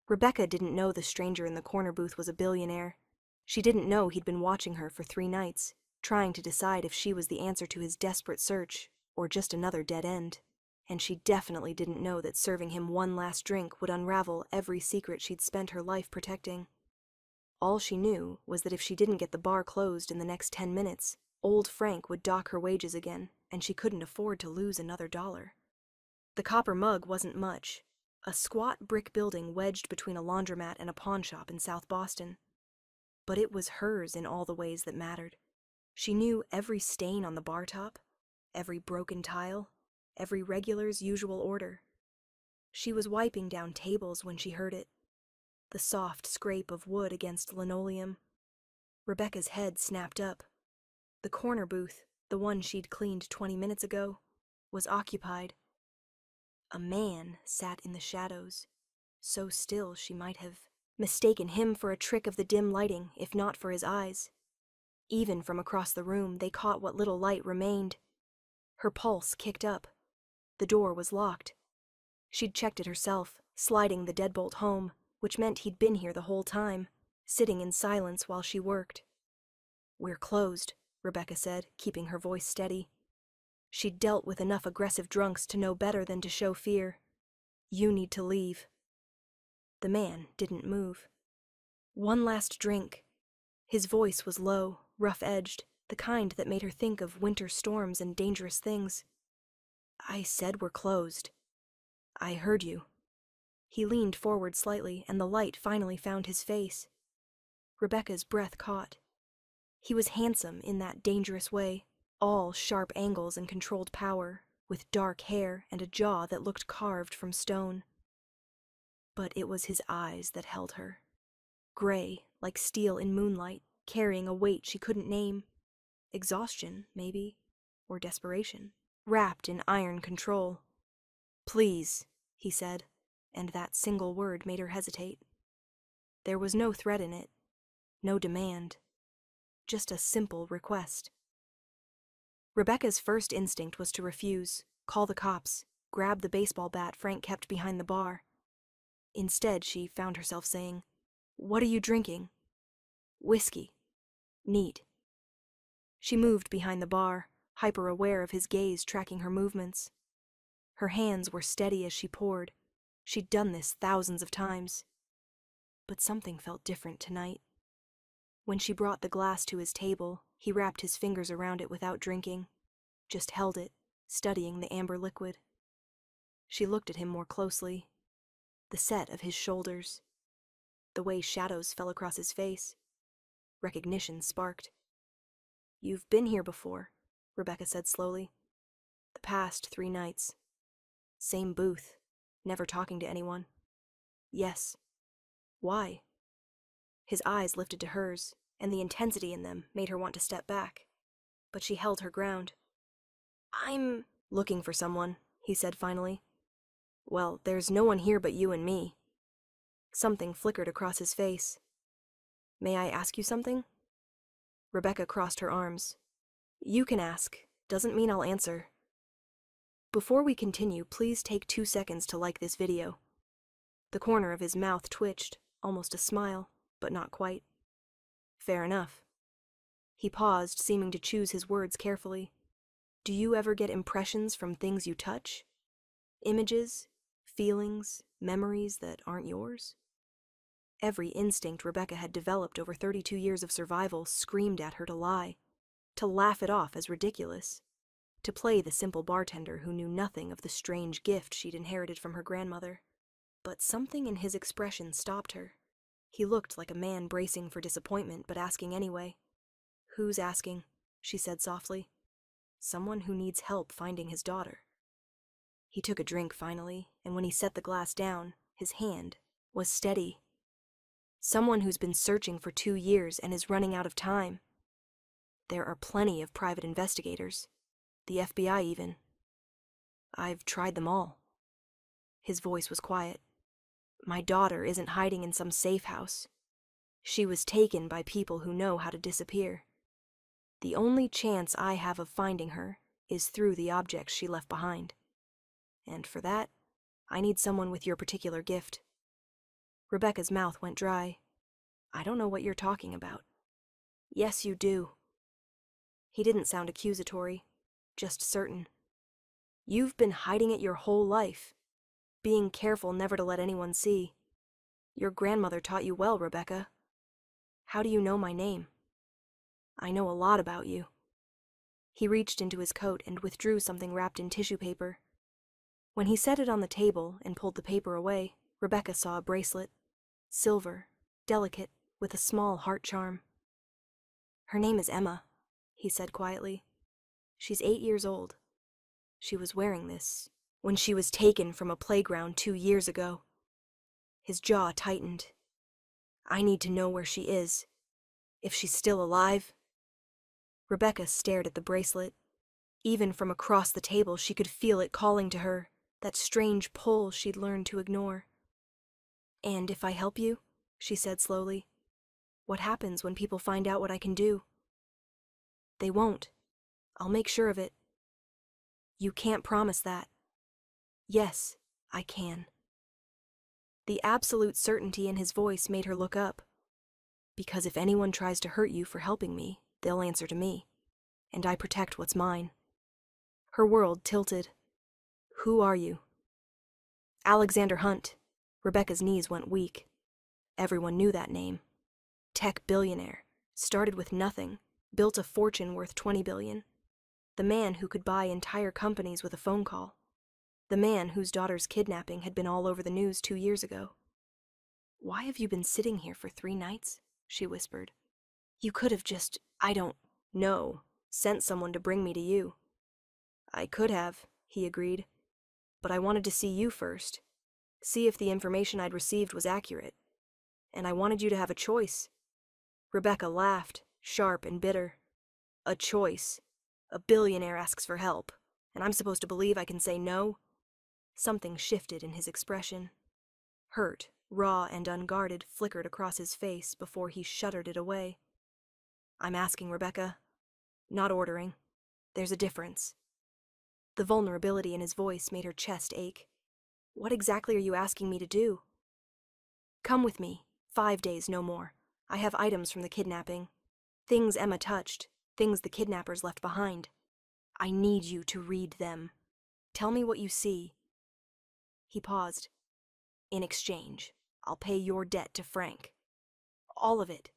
Rebecca didn't know the stranger in the corner booth was a billionaire. She didn't know he'd been watching her for 3 nights, trying to decide if she was the answer to his desperate search, or just another dead end. And she definitely didn't know that serving him one last drink would unravel every secret she'd spent her life protecting. All she knew was that if she didn't get the bar closed in the next 10 minutes, old Frank would dock her wages again, and she couldn't afford to lose another dollar. The copper mug wasn't much, a squat brick building wedged between a laundromat and a pawn shop in South Boston. But it was hers in all the ways that mattered. She knew every stain on the bar top, every broken tile, every regular's usual order. She was wiping down tables when she heard it. The soft scrape of wood against linoleum. Rebecca's head snapped up. The corner booth, the one she'd cleaned 20 minutes ago, was occupied. A man sat in the shadows, so still she might have mistaken him for a trick of the dim lighting, if not for his eyes. Even from across the room, they caught what little light remained. Her pulse kicked up. The door was locked. She'd checked it herself, sliding the deadbolt home, which meant he'd been here the whole time, sitting in silence while she worked. "We're closed," Rebecca said, keeping her voice steady. She'd dealt with enough aggressive drunks to know better than to show fear. "You need to leave." The man didn't move. "One last drink." His voice was low, rough-edged, the kind that made her think of winter storms and dangerous things. "I said we're closed." "I heard you." He leaned forward slightly, and the light finally found his face. Rebecca's breath caught. He was handsome in that dangerous way, all sharp angles and controlled power, with dark hair and a jaw that looked carved from stone. But it was his eyes that held her. Gray, like steel in moonlight, carrying a weight she couldn't name. Exhaustion, maybe, or desperation, wrapped in iron control. "Please," he said, and that single word made her hesitate. There was no threat in it, no demand, just a simple request. Rebecca's first instinct was to refuse, call the cops, grab the baseball bat Frank kept behind the bar. Instead, she found herself saying, "What are you drinking?" "Whiskey." "Neat." She moved behind the bar, hyper-aware of his gaze tracking her movements. Her hands were steady as she poured. She'd done this thousands of times. But something felt different tonight. When she brought the glass to his table, he wrapped his fingers around it without drinking, just held it, studying the amber liquid. She looked at him more closely. The set of his shoulders, the way shadows fell across his face. Recognition sparked. "You've been here before," Rebecca said slowly. "The past 3 nights. Same booth, never talking to anyone." "Yes." "Why?" His eyes lifted to hers, and the intensity in them made her want to step back. But she held her ground. "I'm looking for someone," he said finally. "Well, there's no one here but you and me." Something flickered across his face. "May I ask you something?" Rebecca crossed her arms. "You can ask. Doesn't mean I'll answer." "Before we continue, please take 2 seconds to like this video." The corner of his mouth twitched, almost a smile, but not quite. "Fair enough." He paused, seeming to choose his words carefully. "Do you ever get impressions from things you touch? Images, feelings, memories that aren't yours?" Every instinct Rebecca had developed over 32 years of survival screamed at her to lie, to laugh it off as ridiculous, to play the simple bartender who knew nothing of the strange gift she'd inherited from her grandmother. But something in his expression stopped her. He looked like a man bracing for disappointment, but asking anyway. "Who's asking?" she said softly. "Someone who needs help finding his daughter." He took a drink finally, and when he set the glass down, his hand was steady. "Someone who's been searching for 2 years and is running out of time. There are plenty of private investigators, the FBI even. I've tried them all." His voice was quiet. "My daughter isn't hiding in some safe house. She was taken by people who know how to disappear. The only chance I have of finding her is through the objects she left behind. And for that, I need someone with your particular gift." Rebecca's mouth went dry. I don't know what you're talking about. Yes, you do. He didn't sound accusatory, just certain. You've been hiding it your whole life, being careful never to let anyone see. Your grandmother taught you well, Rebecca. How do you know my name? I know a lot about you. He reached into his coat and withdrew something wrapped in tissue paper. When he set it on the table and pulled the paper away, Rebecca saw a bracelet, silver, delicate, with a small heart charm. Her name is Emma, he said quietly. She's 8 years old. She was wearing this when she was taken from a playground 2 years ago. His jaw tightened. I need to know where she is. If she's still alive. Rebecca stared at the bracelet. Even from across the table, she could feel it calling to her, that strange pull she'd learned to ignore. And if I help you, she said slowly, what happens when people find out what I can do? They won't. I'll make sure of it. You can't promise that. Yes, I can. The absolute certainty in his voice made her look up. Because if anyone tries to hurt you for helping me, they'll answer to me, and I protect what's mine. Her world tilted. Who are you? Alexander Hunt. Rebecca's knees went weak. Everyone knew that name. Tech billionaire. Started with nothing. Built a fortune worth $20 billion. The man who could buy entire companies with a phone call. The man whose daughter's kidnapping had been all over the news 2 years ago. Why have you been sitting here for 3 nights? She whispered. You could have just, I don't know, sent someone to bring me to you. I could have, he agreed. But I wanted to see you first. See if the information I'd received was accurate. And I wanted you to have a choice. Rebecca laughed, sharp and bitter. A choice. A billionaire asks for help, and I'm supposed to believe I can say no? Something shifted in his expression. Hurt, raw and unguarded, flickered across his face before he shuddered it away. I'm asking, Rebecca. Not ordering. There's a difference. The vulnerability in his voice made her chest ache. What exactly are you asking me to do? Come with me. 5 days, no more. I have items from the kidnapping. Things Emma touched. Things the kidnappers left behind. I need you to read them. Tell me what you see. He paused. In exchange, I'll pay your debt to Frank. All of it.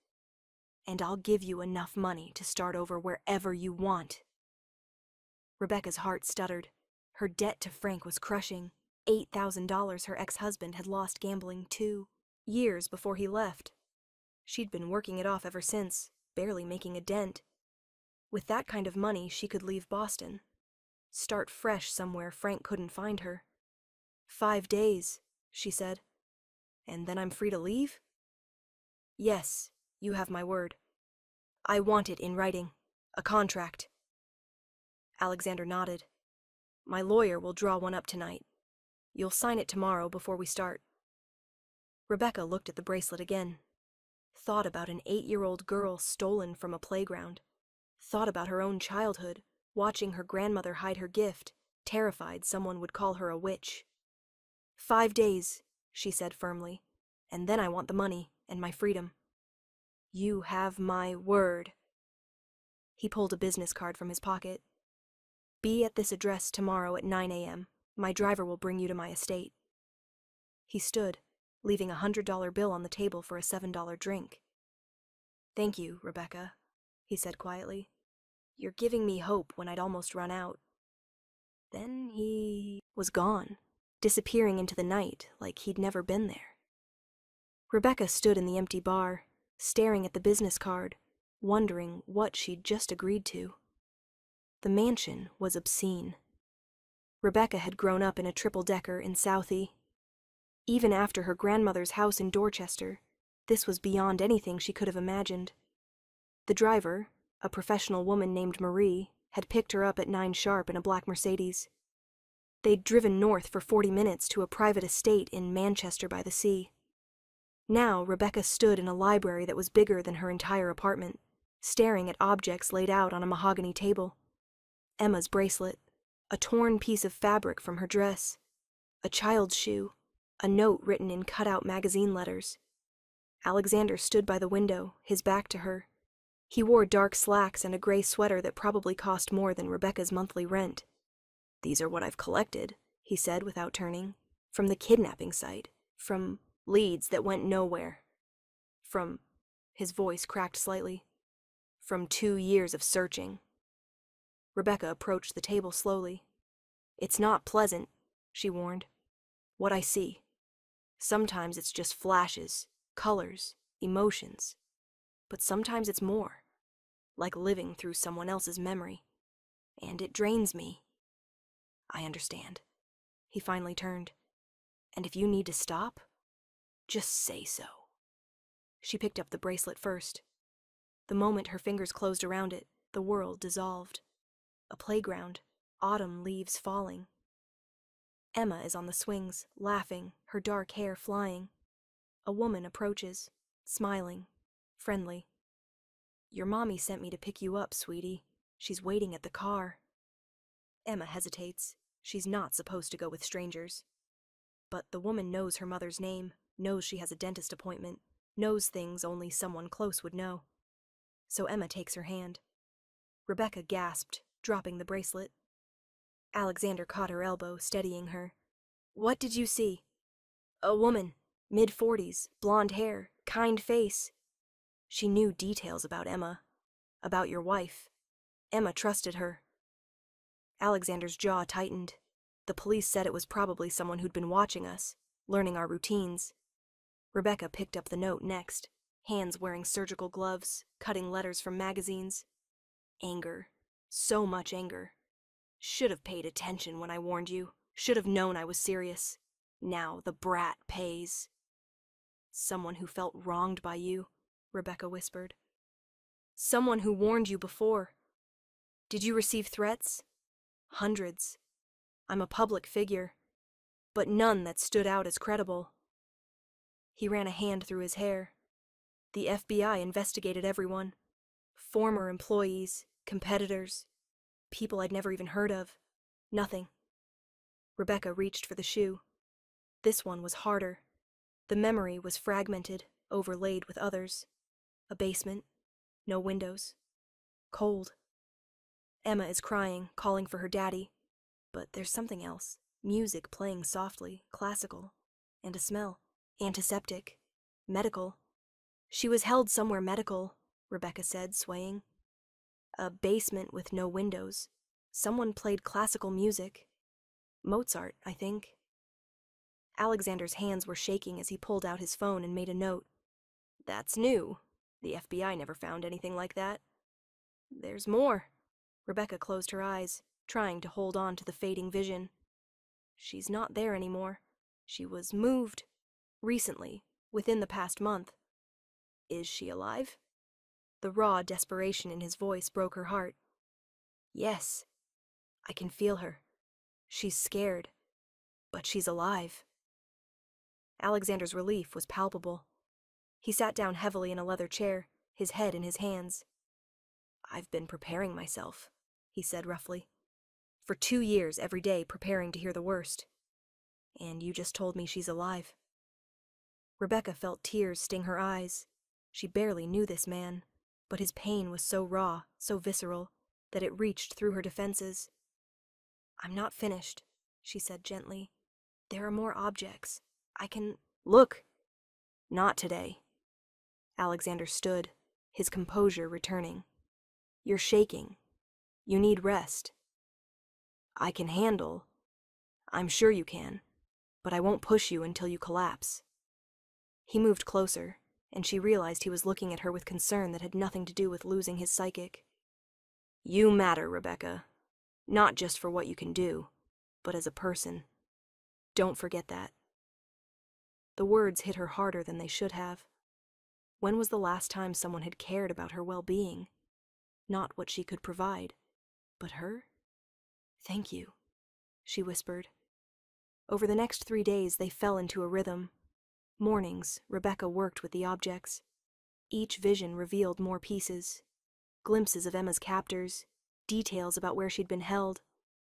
And I'll give you enough money to start over wherever you want. Rebecca's heart stuttered. Her debt to Frank was crushing. $8,000 her ex-husband had lost gambling 2 years before he left. She'd been working it off ever since, barely making a dent. With that kind of money, she could leave Boston. Start fresh somewhere Frank couldn't find her. 5 days, she said. And then I'm free to leave? Yes, you have my word. I want it in writing. A contract. Alexander nodded. My lawyer will draw one up tonight. You'll sign it tomorrow before we start. Rebecca looked at the bracelet again. Thought about an 8-year-old girl stolen from a playground. Thought about her own childhood, watching her grandmother hide her gift, terrified someone would call her a witch. 5 days, she said firmly, and then I want the money and my freedom. You have my word. He pulled a business card from his pocket. Be at this address tomorrow at 9 a.m. My driver will bring you to my estate. He stood, leaving a $100 bill on the table for a $7 drink. Thank you, Rebecca, he said quietly. You're giving me hope when I'd almost run out. Then he was gone, disappearing into the night like he'd never been there. Rebecca stood in the empty bar, staring at the business card, wondering what she'd just agreed to. The mansion was obscene. Rebecca had grown up in a triple-decker in Southie. Even after her grandmother's house in Dorchester, this was beyond anything she could have imagined. The driver, a professional woman named Marie, had picked her up at 9 sharp in a black Mercedes. They'd driven north for 40 minutes to a private estate in Manchester by the sea. Now Rebecca stood in a library that was bigger than her entire apartment, staring at objects laid out on a mahogany table. Emma's bracelet, a torn piece of fabric from her dress, a child's shoe, A note written in cut-out magazine letters. Alexander stood by the window, his back to her. He wore dark slacks and a gray sweater that probably cost more than Rebecca's monthly rent. "These are what I've collected," he said without turning. "From the kidnapping site. From leads that went nowhere. From..." His voice cracked slightly. "From 2 years of searching." Rebecca approached the table slowly. "It's not pleasant," she warned. "What I see. Sometimes it's just flashes, colors, emotions. But sometimes it's more. Like living through someone else's memory. And it drains me." "I understand." He finally turned. "And if you need to stop, just say so." She picked up the bracelet first. The moment her fingers closed around it, the world dissolved. A playground, autumn leaves falling. Emma is on the swings, laughing, her dark hair flying. A woman approaches, smiling, friendly. "Your mommy sent me to pick you up, sweetie. She's waiting at the car." Emma hesitates. She's not supposed to go with strangers. But the woman knows her mother's name, knows she has a dentist appointment, knows things only someone close would know. So Emma takes her hand. Rebecca gasped, dropping the bracelet. Alexander caught her elbow, steadying her. "What did you see?" "A woman, mid-40s, blonde hair, kind face." She knew details about Emma, about your wife. Emma trusted her. Alexander's jaw tightened. The police said it was probably someone who'd been watching us, learning our routines. Rebecca picked up the note next, hands wearing surgical gloves, cutting letters from magazines. Anger. So much anger. "Should have paid attention when I warned you. Should have known I was serious. Now the brat pays." "Someone who felt wronged by you," Rebecca whispered. "Someone who warned you before. Did you receive threats?" "Hundreds. I'm a public figure, but none that stood out as credible." He ran a hand through his hair. "The FBI investigated everyone. Former employees, competitors, people I'd never even heard of. Nothing." Rebecca reached for the shoe. This one was harder. The memory was fragmented, overlaid with others. A basement, no windows. Cold. Emma is crying, calling for her daddy. But there's something else. Music playing softly, classical. And a smell. Antiseptic. Medical. She was held somewhere medical, Rebecca said, swaying. A basement with no windows. Someone played classical music. Mozart, I think. Alexander's hands were shaking as he pulled out his phone and made a note. "That's new. The FBI never found anything like that." "There's more." Rebecca closed her eyes, trying to hold on to the fading vision. "She's not there anymore. She was moved. Recently, within the past month." "Is she alive?" The raw desperation in his voice broke her heart. "Yes. I can feel her. She's scared. But she's alive." Alexander's relief was palpable. He sat down heavily in a leather chair, his head in his hands. "I've been preparing myself," he said roughly. "For 2 years every day preparing to hear the worst. And you just told me she's alive." Rebecca felt tears sting her eyes. She barely knew this man, but his pain was so raw, so visceral, that it reached through her defenses. "I'm not finished," she said gently. "There are more objects. I can..." "Look!" "Not today." Alexander stood, his composure returning. "You're shaking. You need rest." "I can handle. I'm sure you can. But I won't push you until you collapse." He moved closer, and she realized he was looking at her with concern that had nothing to do with losing his psychic. "You matter, Rebecca. Not just for what you can do, but as a person. Don't forget that." The words hit her harder than they should have. When was the last time someone had cared about her well-being? Not what she could provide, but her? "Thank you," she whispered. Over the next 3 days they fell into a rhythm. Mornings, Rebecca worked with the objects. Each vision revealed more pieces. Glimpses of Emma's captors, details about where she'd been held,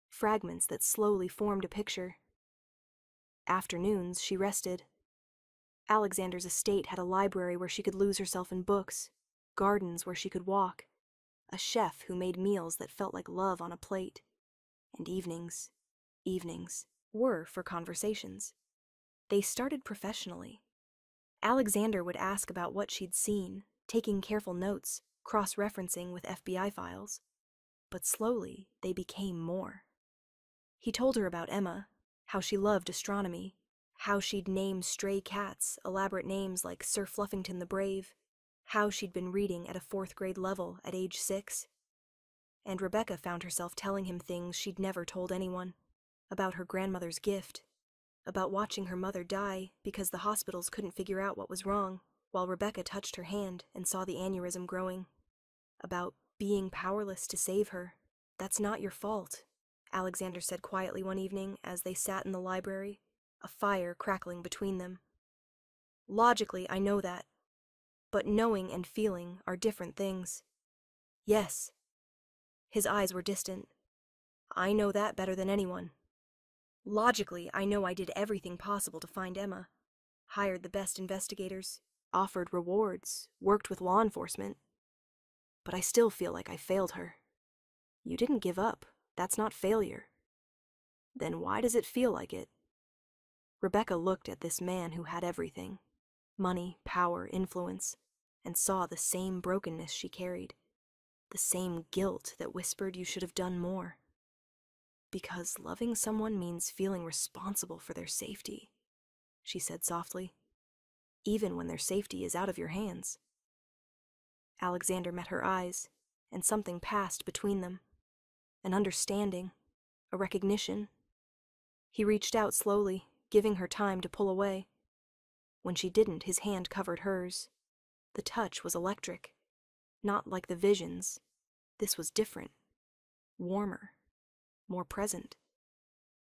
fragments that slowly formed a picture. Afternoons, she rested. Alexander's estate had a library where she could lose herself in books, gardens where she could walk, a chef who made meals that felt like love on a plate, and evenings were for conversations. They started professionally. Alexander would ask about what she'd seen, taking careful notes, cross-referencing with FBI files. But slowly, they became more. He told her about Emma, how she loved astronomy, how she'd name stray cats elaborate names like Sir Fluffington the Brave, how she'd been reading at a 4th grade level at age 6. And Rebecca found herself telling him things she'd never told anyone, about her grandmother's gift, about watching her mother die because the hospitals couldn't figure out what was wrong, while Rebecca touched her hand and saw the aneurysm growing, about being powerless to save her. "That's not your fault," Alexander said quietly one evening as they sat in the library, a fire crackling between them. "Logically, I know that, but knowing and feeling are different things." "Yes." His eyes were distant. "I know that better than anyone. Logically, I know I did everything possible to find Emma, hired the best investigators, offered rewards, worked with law enforcement. But I still feel like I failed her." "You didn't give up. That's not failure." "Then why does it feel like it?" Rebecca looked at this man who had everything, money, power, influence, and saw the same brokenness she carried, the same guilt that whispered you should have done more. "Because loving someone means feeling responsible for their safety," she said softly, "even when their safety is out of your hands." Alexander met her eyes, and something passed between them, an understanding, a recognition. He reached out slowly, giving her time to pull away. When she didn't, his hand covered hers. The touch was electric, not like the visions. This was different, warmer, more present.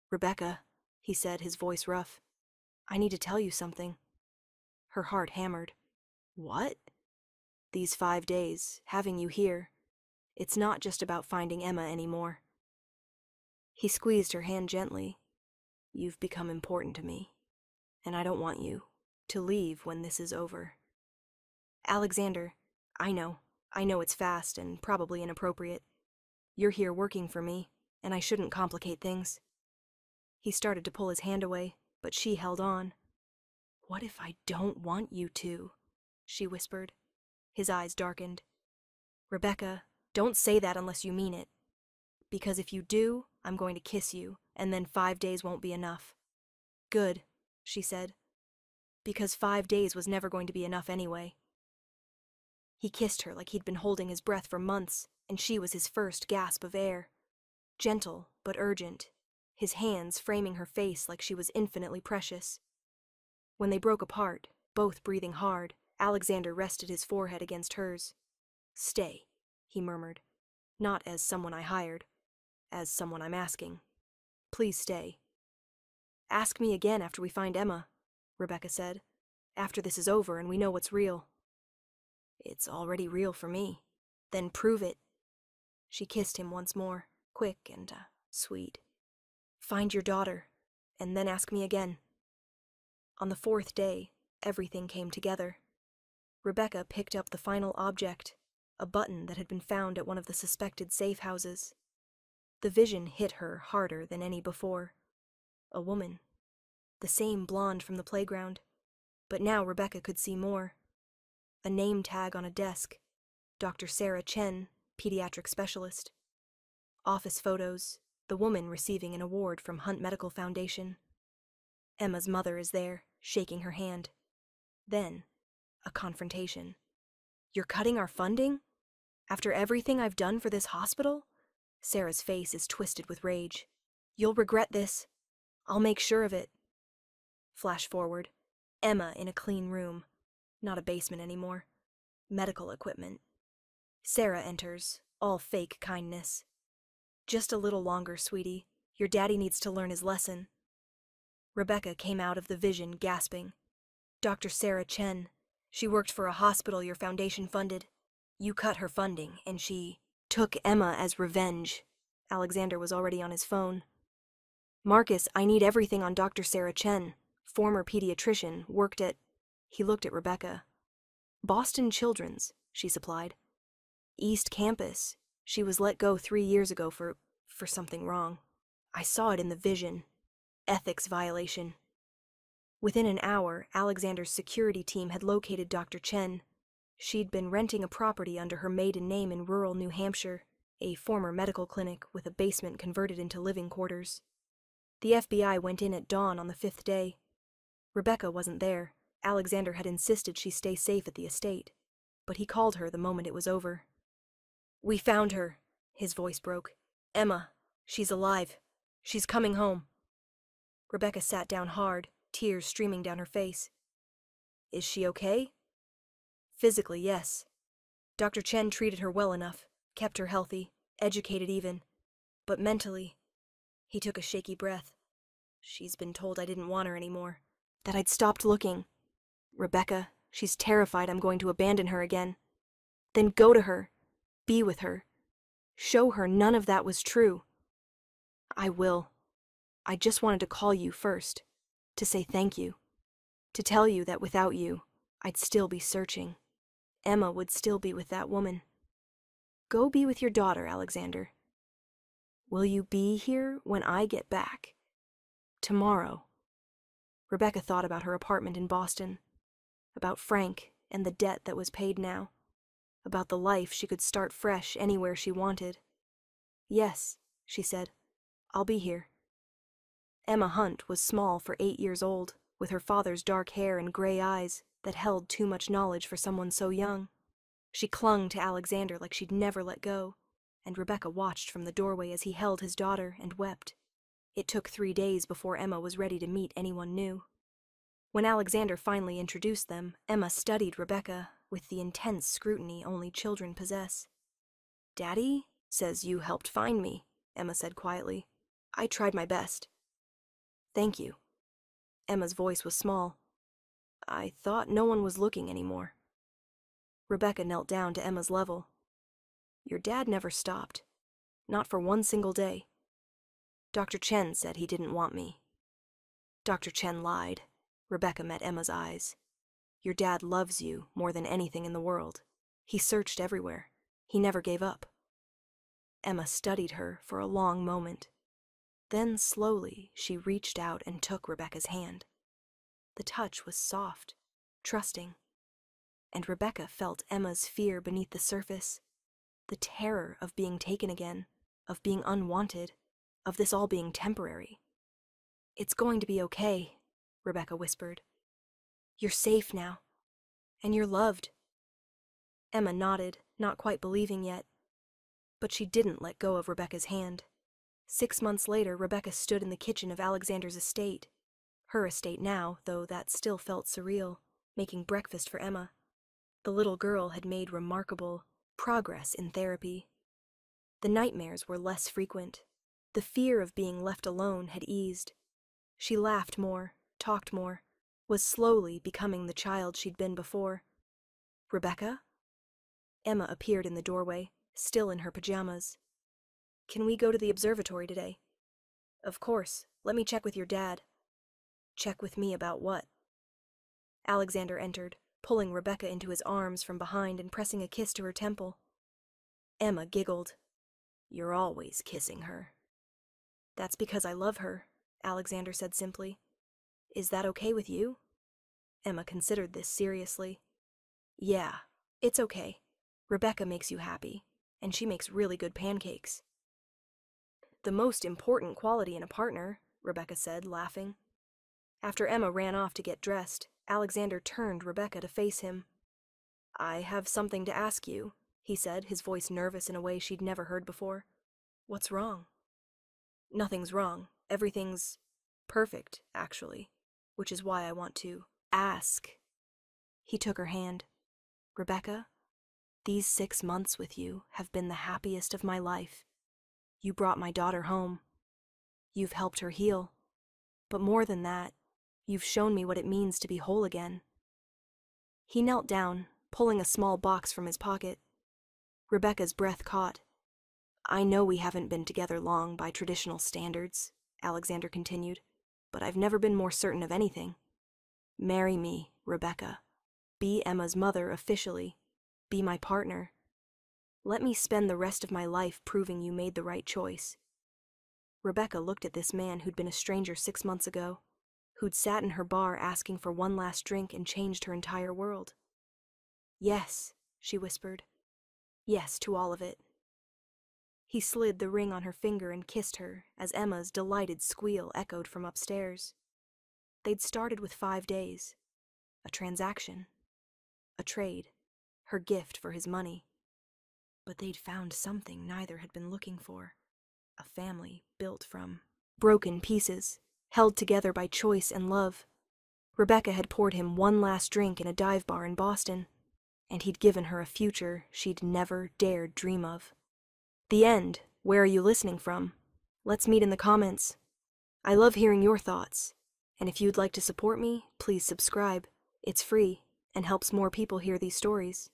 "Rebecca," he said, his voice rough, "I need to tell you something." Her heart hammered. "What?" "These 5 days, having you here, it's not just about finding Emma anymore." He squeezed her hand gently. "You've become important to me, and I don't want you to leave when this is over." "Alexander, I know it's fast and probably inappropriate. You're here working for me, and I shouldn't complicate things." He started to pull his hand away, but she held on. "What if I don't want you to?" she whispered. His eyes darkened. "Rebecca, don't say that unless you mean it. Because if you do, I'm going to kiss you, and then 5 days won't be enough." "Good," she said. "Because 5 days was never going to be enough anyway." He kissed her like he'd been holding his breath for months, and she was his first gasp of air. Gentle, but urgent, his hands framing her face like she was infinitely precious. When they broke apart, both breathing hard, Alexander rested his forehead against hers. "Stay," he murmured. "Not as someone I hired, as someone I'm asking. Please stay." "Ask me again after we find Emma," Rebecca said. "After this is over and we know what's real." "It's already real for me." "Then prove it." She kissed him once more, quick and sweet. "Find your daughter, and then ask me again." On the 4th day, everything came together. Rebecca picked up the final object, a button that had been found at one of the suspected safe houses. The vision hit her harder than any before. A woman. The same blonde from the playground. But now Rebecca could see more. A name tag on a desk. Dr. Sarah Chen, pediatric specialist. Office photos. The woman receiving an award from Hunt Medical Foundation. Emma's mother is there, shaking her hand. Then, a confrontation. "You're cutting our funding? After everything I've done for this hospital?" Sarah's face is twisted with rage. "You'll regret this. I'll make sure of it." Flash forward. Emma in a clean room. Not a basement anymore. Medical equipment. Sarah enters, all fake kindness. "Just a little longer, sweetie. Your daddy needs to learn his lesson." Rebecca came out of the vision gasping. "Dr. Sarah Chen. She worked for a hospital your foundation funded. You cut her funding, and she took Emma as revenge." Alexander was already on his phone. Marcus, I need everything on Dr. Sarah Chen, former pediatrician, worked at... He looked at Rebecca. Boston Children's, she supplied. East Campus. She was let go 3 years ago for something wrong. I saw it in the vision. Ethics violation. Within an hour, Alexander's security team had located Dr. Chen. She'd been renting a property under her maiden name in rural New Hampshire, a former medical clinic with a basement converted into living quarters. The FBI went in at dawn on the 5th day. Rebecca wasn't there. Alexander had insisted she stay safe at the estate, but he called her the moment it was over. "We found her," his voice broke. "Emma, she's alive. She's coming home." Rebecca sat down hard, tears streaming down her face. "Is she okay?" "Physically, yes. Dr. Chen treated her well enough, kept her healthy, educated even. But mentally," he took a shaky breath, "she's been told I didn't want her anymore, that I'd stopped looking. Rebecca, she's terrified I'm going to abandon her again. Then go to her, be with her, show her none of that was true. I will. I just wanted to call you first, to say thank you, to tell you that without you, I'd still be searching. Emma would still be with that woman. Go be with your daughter, Alexander. Will you be here when I get back? Tomorrow." Rebecca thought about her apartment in Boston, about Frank and the debt that was paid now, about the life she could start fresh anywhere she wanted. "Yes," she said, "I'll be here." Emma Hunt was small for 8 years old, with her father's dark hair and gray eyes that held too much knowledge for someone so young. She clung to Alexander like she'd never let go, and Rebecca watched from the doorway as he held his daughter and wept. It took 3 days before Emma was ready to meet anyone new. When Alexander finally introduced them, Emma studied Rebecca with the intense scrutiny only children possess. "Daddy says you helped find me," Emma said quietly. "I tried my best." "Thank you." Emma's voice was small. "I thought no one was looking anymore." Rebecca knelt down to Emma's level. "Your dad never stopped. Not for one single day. Dr. Chen said he didn't want me." "Dr. Chen lied." Rebecca met Emma's eyes. "Your dad loves you more than anything in the world. He searched everywhere. He never gave up." Emma studied her for a long moment. Then slowly she reached out and took Rebecca's hand. The touch was soft, trusting, and Rebecca felt Emma's fear beneath the surface, the terror of being taken again, of being unwanted, of this all being temporary. "It's going to be okay," Rebecca whispered. "You're safe now, and you're loved." Emma nodded, not quite believing yet. But she didn't let go of Rebecca's hand. 6 months later, Rebecca stood in the kitchen of Alexander's estate. Her estate now, though that still felt surreal, making breakfast for Emma. The little girl had made remarkable progress in therapy. The nightmares were less frequent. The fear of being left alone had eased. She laughed more, talked more, was slowly becoming the child she'd been before. "Rebecca?" Emma appeared in the doorway, still in her pajamas. "Can we go to the observatory today?" "Of course. Let me check with your dad." "Check with me about what?" Alexander entered, pulling Rebecca into his arms from behind and pressing a kiss to her temple. Emma giggled. "You're always kissing her." "That's because I love her," Alexander said simply. "Is that okay with you?" Emma considered this seriously. "Yeah, it's okay. Rebecca makes you happy, and she makes really good pancakes." "The most important quality in a partner," Rebecca said, laughing. After Emma ran off to get dressed, Alexander turned Rebecca to face him. "I have something to ask you," he said, his voice nervous in a way she'd never heard before. "What's wrong?" "Nothing's wrong. Everything's perfect, actually, which is why I want to ask." He took her hand. "Rebecca, these 6 months with you have been the happiest of my life. You brought my daughter home. You've helped her heal. But more than that, you've shown me what it means to be whole again." He knelt down, pulling a small box from his pocket. Rebecca's breath caught. "I know we haven't been together long by traditional standards," Alexander continued, but I've never been more certain of anything. Marry me, Rebecca. Be Emma's mother officially. Be my partner. Let me spend the rest of my life proving you made the right choice. Rebecca looked at this man who'd been a stranger 6 months ago, who'd sat in her bar asking for one last drink and changed her entire world. Yes, she whispered. Yes to all of it. He slid the ring on her finger and kissed her as Emma's delighted squeal echoed from upstairs. They'd started with 5 days. A transaction. A trade. Her gift for his money. But they'd found something neither had been looking for. A family built from broken pieces, held together by choice and love. Rebecca had poured him one last drink in a dive bar in Boston, and he'd given her a future she'd never dared dream of. The end. Where are you listening from? Let's meet in the comments. I love hearing your thoughts, and if you'd like to support me, please subscribe. It's free and helps more people hear these stories.